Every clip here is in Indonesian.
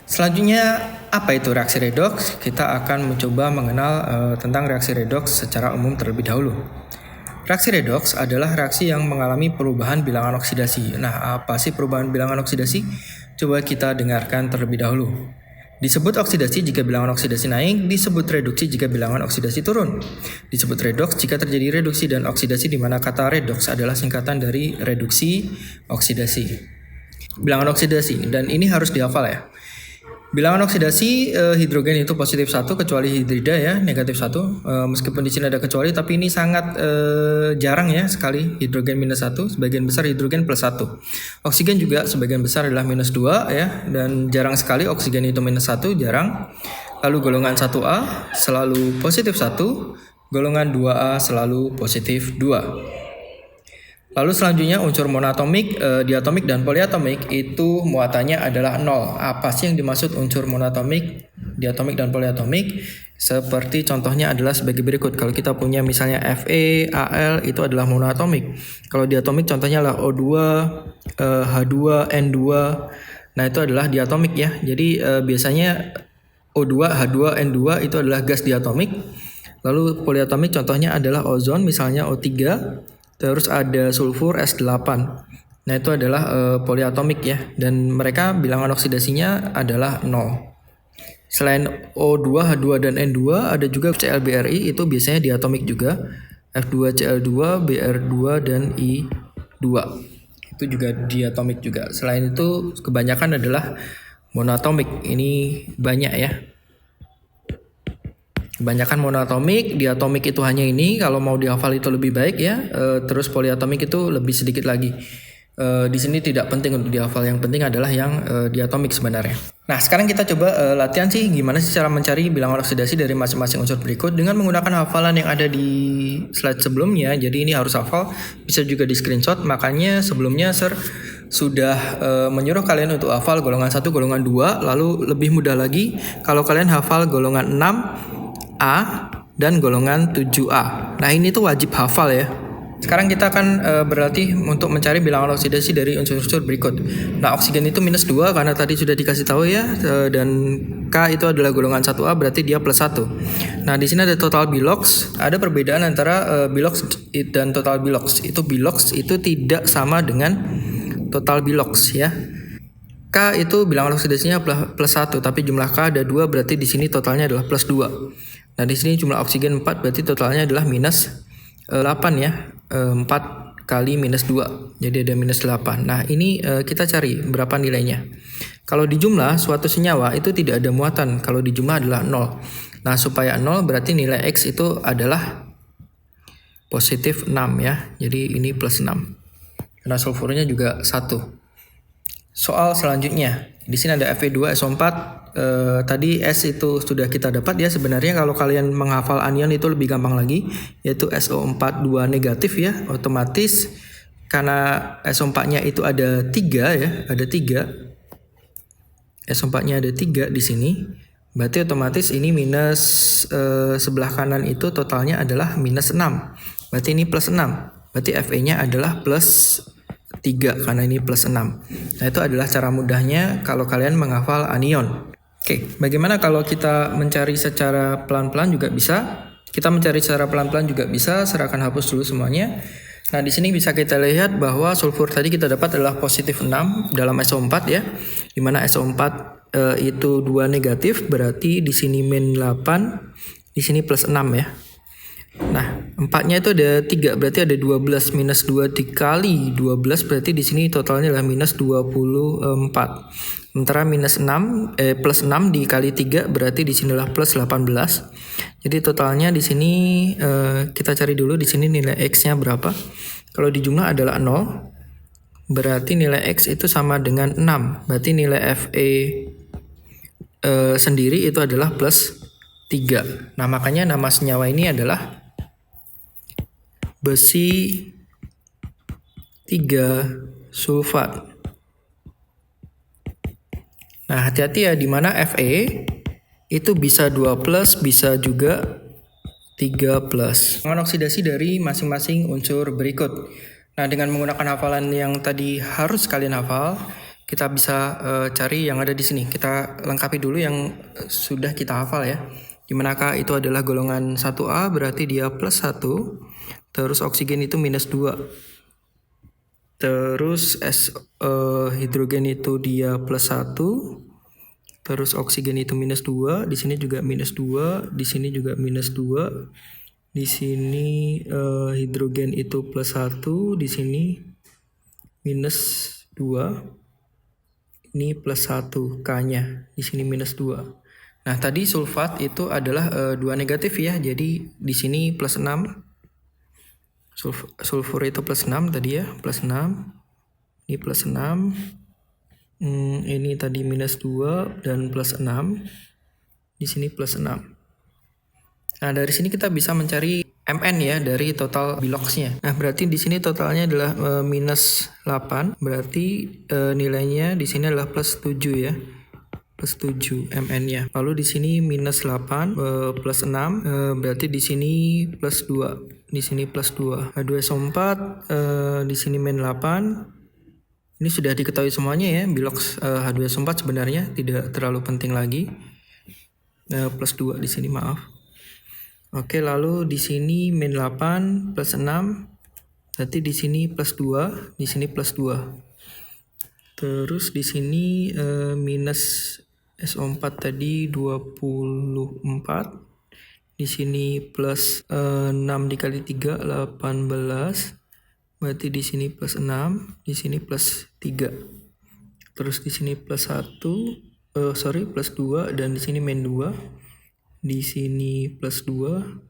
Selanjutnya, apa itu reaksi redoks? Kita akan mencoba mengenal tentang reaksi redoks secara umum terlebih dahulu. Reaksi redoks adalah reaksi yang mengalami perubahan bilangan oksidasi. Nah, apa sih perubahan bilangan oksidasi? Coba kita dengarkan terlebih dahulu. Disebut oksidasi jika bilangan oksidasi naik, disebut reduksi jika bilangan oksidasi turun. Disebut redoks jika terjadi reduksi dan oksidasi di mana kata redoks adalah singkatan dari reduksi oksidasi. Bilangan oksidasi, dan ini harus dihafal ya. Bilangan oksidasi hidrogen itu positif 1 kecuali hidrida ya, negatif 1. Meskipun di sini ada kecuali, tapi ini sangat jarang ya sekali hidrogen minus 1, sebagian besar hidrogen plus 1. Oksigen juga sebagian besar adalah minus 2 ya, dan jarang sekali oksigen itu minus 1, jarang. Lalu golongan 1A selalu positif 1, golongan 2A selalu positif 2. Lalu selanjutnya unsur monoatomik, diatomik, dan poliatomik itu muatannya adalah 0. Apa sih yang dimaksud unsur monoatomik, diatomik, dan poliatomik? Seperti contohnya adalah sebagai berikut. Kalau kita punya misalnya Fe, Al itu adalah monoatomik. Kalau diatomik contohnya adalah O2, H2, N2. Nah itu adalah diatomik ya. Jadi biasanya O2, H2, N2 itu adalah gas diatomik. Lalu poliatomik contohnya adalah ozon misalnya O3. Terus ada sulfur S8. Nah itu adalah poliatomik ya. Dan mereka bilangan oksidasinya adalah 0. Selain O2, H2, dan N2 ada juga ClBr(I) itu biasanya diatomik juga. F2Cl2, Br2, dan I2. Itu juga diatomik juga. Selain itu kebanyakan adalah monoatomik. Ini banyak ya. Kebanyakan monoatomik, diatomik itu hanya ini. Kalau mau dihafal itu lebih baik ya. Terus poliatomik itu lebih sedikit lagi. Di sini tidak penting untuk dihafal. Yang penting adalah yang diatomik sebenarnya. Nah, sekarang kita coba latihan sih gimana sih cara mencari bilangan oksidasi dari masing-masing unsur berikut dengan menggunakan hafalan yang ada di slide sebelumnya. Jadi ini harus hafal, bisa juga di screenshot. Makanya sebelumnya sudah menyuruh kalian untuk hafal golongan 1, golongan 2. Lalu lebih mudah lagi kalau kalian hafal golongan 6 A dan golongan 7A. Nah ini tuh wajib hafal ya. Sekarang kita akan berlatih untuk mencari bilangan oksidasi dari unsur-unsur berikut. Nah oksigen itu minus 2 karena tadi sudah dikasih tahu ya. Dan K itu adalah golongan 1A berarti dia plus 1. Nah di sini ada total bilox. Ada perbedaan antara bilox dan total bilox. Itu bilox itu tidak sama dengan total bilox ya. K itu bilangan oksidasinya plus 1, tapi jumlah K ada 2 berarti di sini totalnya adalah plus 2. Nah di sini jumlah oksigen 4 berarti totalnya adalah minus 8 ya. 4 kali minus 2. Jadi ada minus 8. Nah ini kita cari berapa nilainya. Kalau di jumlah suatu senyawa itu tidak ada muatan. Kalau di jumlah adalah 0. Nah supaya 0 berarti nilai X itu adalah positif 6 ya. Jadi ini plus 6. Karena sulfurnya juga 1. Soal selanjutnya. Di sini ada Fe2SO4. Tadi S itu sudah kita dapat ya. Sebenarnya kalau kalian menghafal anion itu lebih gampang lagi, yaitu SO4 2 negatif ya. Otomatis karena SO4-nya itu ada 3 ya, ada 3. SO4-nya ada 3 di sini. Berarti otomatis ini minus sebelah kanan itu totalnya adalah minus 6. Berarti ini plus 6. Berarti Fe-nya adalah plus 3 karena ini plus 6. Nah itu adalah cara mudahnya kalau kalian menghafal anion. Oke, bagaimana kalau kita mencari secara pelan-pelan juga bisa? Kita mencari secara pelan-pelan juga bisa. Serahkan hapus dulu semuanya. Nah di sini bisa kita lihat bahwa sulfur tadi kita dapat adalah positif 6 dalam SO4 ya. Dimana SO4 itu 2 negatif, berarti di sini min 8, di sini plus 6 ya. Nah, 4-nya itu ada 3, berarti ada 12 minus 2 dikali 12 berarti di sini totalnya adalah minus 24. Sementara minus 6 plus 6 dikali 3 berarti di sinilah plus 18. Jadi totalnya di sini kita cari dulu di sini nilai X-nya berapa. Kalau di jumlah adalah 0. Berarti nilai X itu sama dengan 6. Berarti nilai Fe sendiri itu adalah plus 3. Nah, makanya nama senyawa ini adalah besi 3 sulfat. Nah, hati-hati ya di mana Fe itu bisa 2+, bisa juga 3+. Dengan oksidasi dari masing-masing unsur berikut. Nah, dengan menggunakan hafalan yang tadi harus kalian hafal, kita bisa cari yang ada di sini. Kita lengkapi dulu yang sudah kita hafal ya. Dimanakah itu adalah golongan 1A, berarti dia +1. Terus oksigen itu -2. Terus hidrogen itu dia +1. Terus oksigen itu -2. Di sini juga -2. Di sini juga -2. Di sini hidrogen itu +1, di sini -2. Ini +1 K-nya, di sini -2. Nah, tadi sulfat itu adalah 2 negatif ya. Jadi di sini +6. Sulfur itu +6 tadi ya, +6. Ini +6. Ini tadi -2 dan +6. Di sini +6. Nah, dari sini kita bisa mencari Mn ya dari total biloxnya. Nah, berarti di sini totalnya adalah -8. Berarti nilainya di sini adalah +7 ya. +7 Mn-nya. Lalu di sini -8 +6 berarti di sini +2. Di sini +2. H2SO4 di sini -8. Ini sudah diketahui semuanya ya, bilox H2SO4 sebenarnya tidak terlalu penting lagi. +2 di sini, maaf. Oke, lalu di sini -8 +6. Berarti di sini +2, di sini +2. Terus di sini SO4 tadi 24. Di sini +6 dikali 3 18. Berarti di sini +6, di sini +3. Terus di sini +2 dan di sini -2. Di sini +2,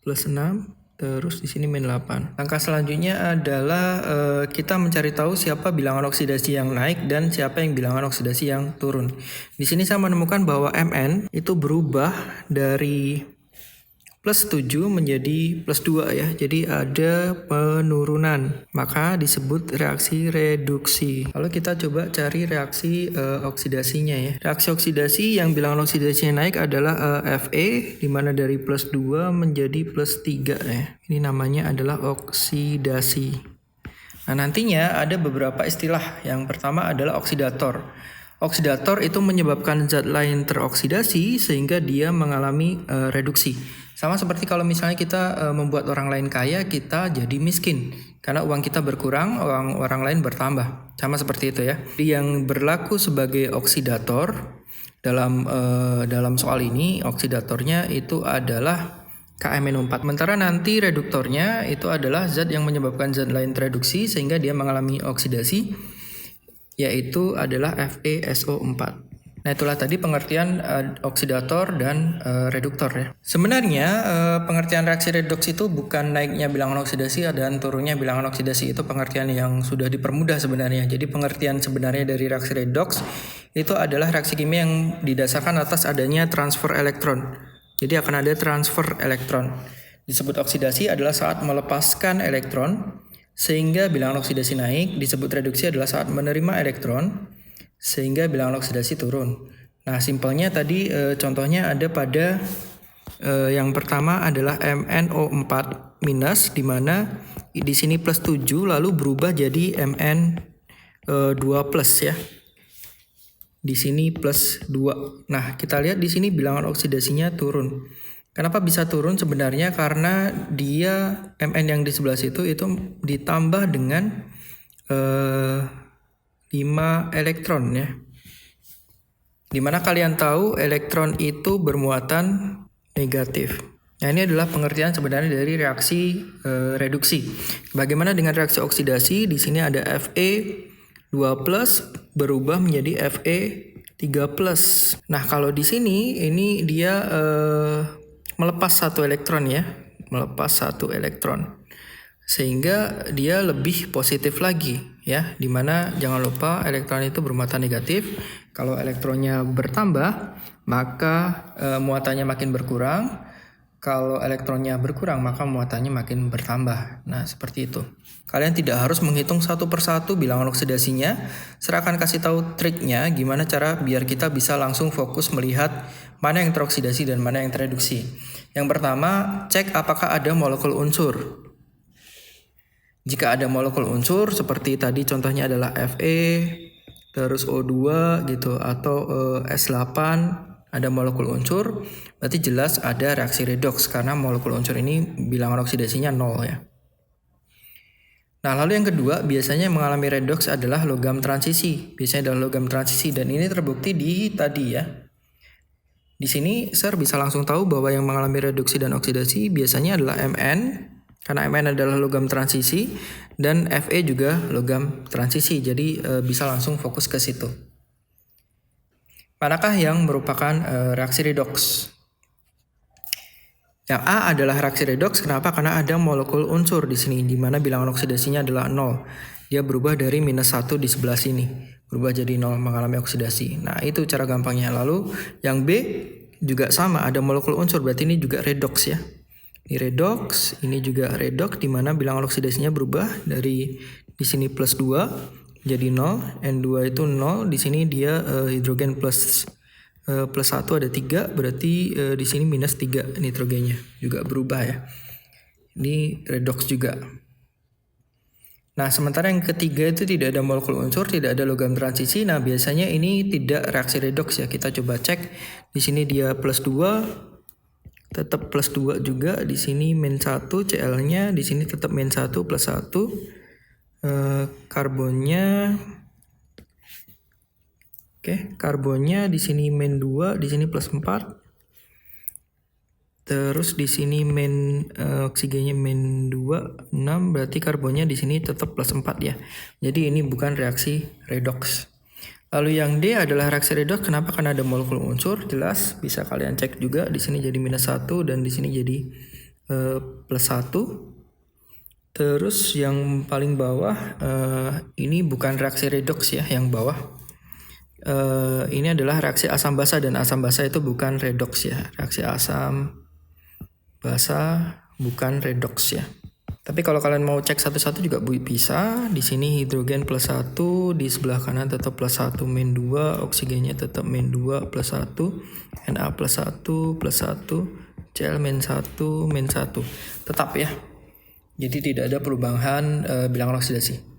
+6, terus di sini -8. Langkah selanjutnya adalah kita mencari tahu siapa bilangan oksidasi yang naik dan siapa yang bilangan oksidasi yang turun. Di sini saya menemukan bahwa Mn itu berubah dari +7 menjadi +2 ya. Jadi ada penurunan. Maka disebut reaksi reduksi. Lalu kita coba cari reaksi oksidasinya ya. Reaksi oksidasi yang bilangan oksidasinya naik adalah Fe, di mana dari +2 menjadi +3 ya. Ini namanya adalah oksidasi. Nah, nantinya ada beberapa istilah. Yang pertama adalah oksidator. Oksidator itu menyebabkan zat lain teroksidasi sehingga dia mengalami reduksi. Sama seperti kalau misalnya kita membuat orang lain kaya, kita jadi miskin. Karena uang kita berkurang, uang orang lain bertambah. Sama seperti itu ya. Jadi yang berlaku sebagai oksidator dalam soal ini, oksidatornya itu adalah KMNO4. Sementara nanti reduktornya itu adalah zat yang menyebabkan zat lain tereduksi sehingga dia mengalami oksidasi, yaitu adalah FeSO4. Nah, itulah tadi pengertian oksidator dan reduktor ya. Sebenarnya pengertian reaksi redoks itu bukan naiknya bilangan oksidasi dan turunnya bilangan oksidasi. Itu pengertian yang sudah dipermudah sebenarnya. Jadi pengertian sebenarnya dari reaksi redoks itu adalah reaksi kimia yang didasarkan atas adanya transfer elektron. Jadi akan ada transfer elektron. Disebut oksidasi adalah saat melepaskan elektron sehingga bilangan oksidasi naik. Disebut reduksi adalah saat menerima elektron sehingga bilangan oksidasi turun. Nah, simpelnya tadi contohnya ada pada yang pertama adalah MnO4 minus, di mana di sini +7 lalu berubah jadi Mn2 plus ya. Di sini +2. Nah, kita lihat di sini bilangan oksidasinya turun. Kenapa bisa turun? Sebenarnya karena dia Mn yang di sebelah situ itu ditambah dengan 5 elektron ya. Dimana kalian tahu elektron itu bermuatan negatif. Nah, ini adalah pengertian sebenarnya dari reaksi reduksi. Bagaimana dengan reaksi oksidasi? Di sini ada Fe2+ berubah menjadi Fe3+. Nah, kalau di sini ini dia melepas 1 elektron ya. Melepas 1 elektron. Sehingga dia lebih positif lagi ya, dimana jangan lupa elektron itu bermuatan negatif. Kalau elektronnya bertambah maka muatannya makin berkurang. Kalau elektronnya berkurang, maka muatannya makin bertambah. Nah, seperti itu. Kalian tidak harus menghitung satu persatu bilangan oksidasinya. Saya akan kasih tahu triknya gimana cara biar kita bisa langsung fokus melihat mana yang teroksidasi dan mana yang tereduksi. Yang pertama, cek apakah ada molekul unsur. Jika ada molekul unsur seperti tadi contohnya adalah Fe, terus O2 gitu, atau S8, ada molekul unsur, berarti jelas ada reaksi redoks karena molekul unsur ini bilangan oksidasinya 0 ya. Nah, lalu yang kedua, biasanya yang mengalami redoks adalah logam transisi. Biasanya adalah logam transisi dan ini terbukti di tadi ya. Di sini Sir bisa langsung tahu bahwa yang mengalami reduksi dan oksidasi biasanya adalah Mn, karena Mn adalah logam transisi, dan Fe juga logam transisi. Jadi bisa langsung fokus ke situ. Manakah yang merupakan reaksi redoks? Yang A adalah reaksi redoks. Kenapa? Karena ada molekul unsur di sini, di mana bilangan oksidasinya adalah 0. Dia berubah dari -1 di sebelah sini, berubah jadi 0, mengalami oksidasi. Nah, itu cara gampangnya. Lalu yang B juga sama, ada molekul unsur, berarti ini juga redoks ya. Ini redoks, ini juga redoks, di mana bilangan oksidasinya berubah dari di sini +2 jadi 0, N2 itu 0, di sini dia hidrogen plus 1 ada 3, berarti di sini -3 nitrogennya juga berubah ya. Ini redoks juga. Nah, sementara yang ketiga itu tidak ada molekul unsur, tidak ada logam transisi. Nah, biasanya ini tidak reaksi redoks ya. Kita coba cek. Di sini dia +2, tetap +2 juga. Di sini -1 Cl-nya, di sini tetap -1 +1. Karbonnya di sini -2, di sini +4. Terus di sini oksigennya -2, 6, berarti karbonnya di sini tetap +4 ya. Jadi ini bukan reaksi redoks. Lalu yang D adalah reaksi redoks. Kenapa? Karena ada molekul unsur, jelas bisa kalian cek juga. Di sini jadi -1 dan di sini jadi +1. Terus yang paling bawah ini bukan reaksi redoks ya, yang bawah. Ini adalah reaksi asam basa, dan asam basa itu bukan redoks ya. Reaksi asam basa bukan redoks ya. Tapi kalau kalian mau cek satu-satu juga bisa. Di sini hidrogen +1, di sebelah kanan tetap +1 -2, oksigennya tetap -2 +1, Na +1 +1, Cl -1 -1, tetap ya. Jadi tidak ada perubahan bilangan oksidasi.